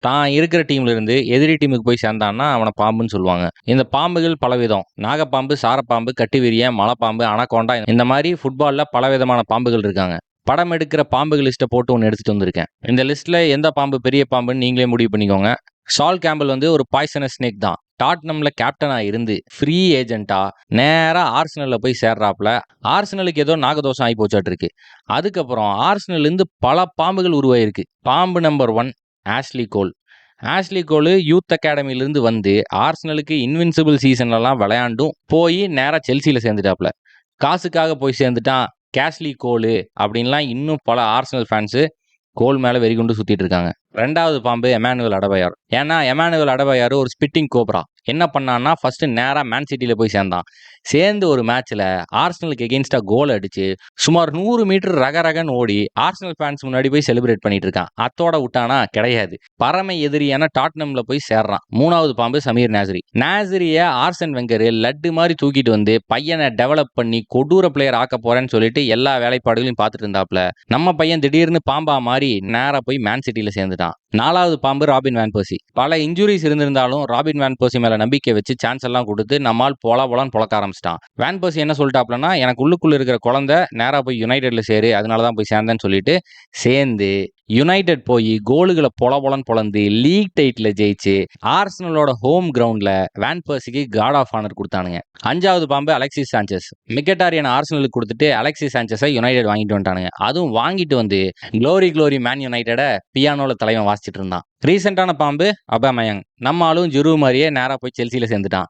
தான் இருக்கிற டீம்ல இருந்து எதிரி டீமுக்கு போய் சேர்ந்தான்னா அவன பாம்புன்னு சொல்லுவாங்க. இந்த பாம்புகள் பலவிதம். நாகப்பாம்பு, சாரப்பாம்பு, கட்டுவிரியன், மலைப்பாம்பு, அனகோண்டா இந்த மாரி ஃபுட்பால்ல பலவிதமான பாம்புகள் இருக்காங்க. படம் எடுக்கிற பாம்புகள் லிஸ்ட்ட போட்டு ஒண்ணு எடுத்துட்டு வந்திருக்கேன். இந்த லிஸ்ட்ல எந்த பாம்பு பெரிய பாம்புன்னு நீங்களே முடிவு பண்ணிக்கோங்க. சால் கேம்பல் வந்து ஒரு பாய்சனஸ் ஸ்னேக் தான். டாட்னம்ல கேப்டனா இருந்து ஃப்ரீ ஏஜென்ட்டா நேரா ஆர்சனல்ல போய் சேர்றாப்ல. ஆர்சனலுக்கு ஏதோ நாகதோஷம் ஆயி போச்சாட்டிருக்கு. அதுக்கப்புறம் ஆர்சனல்லேருந்து பல பாம்புகள் உருவாயிருக்கு. பாம்பு நம்பர் 1 ஆஷ்லி கோல். ஆஷ்லி கோலு யூத் அகாடமிலேருந்து வந்து ஆர்சனலுக்கு இன்வின்சிபிள் சீசன்லலாம் விளையாண்டும் போய் நேரா செல்சியில சேர்ந்துட்டாப்ல. காசுக்காக போய் சேர்ந்துட்டான் கேஷ்லி கோலு அப்படின்லாம் இன்னும் பல ஆர்சனல் ஃபேன்ஸு கோல் மேல வெறிகொண்டு சுத்திட்டு இருக்காங்க. 2வது பாம்பு எமானுவேல் அடபயார். ஏன்னா எமானுவேல் அடபயார் ஒரு ஸ்பிட்டிங் கோப்ரா. என்ன பண்ணான்னா ஃபர்ஸ்ட் நேரா மேன் சிட்டில போய் சேர்ந்தான். சேர்ந்து ஒரு மேட்ச்ல ஆர்சனலுக்கு எகெயின்ஸ்டா கோல் அடிச்சு சுமார் 100 மீட்டர் ரகன்னு ஓடி ஆர்சனல் ஃபேன்ஸ் முன்னாடி போய் செலிப்ரேட் பண்ணிட்டு இருக்கான். அத்தோட விட்டானா கிடையாது. பரம எதிரியான டாட்னம்ல போய் சேர்றான். 3வது பாம்பு சமீர் நாசரி. நாசரிய ஆர்சன் வெங்கர் லட்டு மாதிரி தூக்கிட்டு வந்து பையனை டெவலப் பண்ணி கொடூர பிளேயர் ஆக்க போறேன்னு சொல்லிட்டு எல்லா வேலைப்பாடுகளையும் பார்த்துட்டு இருந்தாப்ல. நம்ம பையன் திடீர்னு பாம்பா மாறி நேரா போய் மேன் சிட்டில சேர்ந்துட்டான். 4வது பாம்பு ராபின் வான் பெர்சி. பல இன்ஜுரிஸ் இருந்திருந்தாலும் ராபின் வான் பெர்சி மேல நம்பிக்கை வச்சு சான்ஸ் எல்லாம் கொடுத்து நம்மால் போலான்னு பொழக்க ஆரம்பிச்சிட்டான். வான் பெர்சி என்ன சொல்லிட்டாப்லன்னா, எனக்கு உள்ளுக்குள்ள இருக்கிற குழந்தை நேரா போய் யுனைடெட்ல சேரு, அதனாலதான் போய் சேர்ந்தேன்னு சொல்லிட்டு சேர்ந்து யுனைடெட் போய் கோலுகளை பொலன்னு பொழந்து லீக் டைட்டில் ஜெயிச்சு ஆர்சனலோட ஹோம் கிரவுண்ட்ல வேன் பெர்சிக்கு கார்ட் ஆஃப் ஆனர் கொடுத்தானுங்க. 5வது பாம்பு அலெக்சிஸ் சாnchez. மிகட்டாரியன் ஆர்சனலுக்கு கொடுத்துட்டு அலெக்சிஸ் சாnchez-ஐ யுனைடெட் வாங்கிட்டு வந்துட்டானுங்க. அதுவும் வாங்கிட்டு வந்து க்ளோரி மேன் யுனைடெட பியானோல தலைவன் வாசிச்சிட்டு இருந்தான். ரீசெண்டான பாம்பு அபாமயங். நம்ம ஆளும் ஜிரு மாதிரியே நேரா போய் செல்சியில சேர்ந்துட்டான்.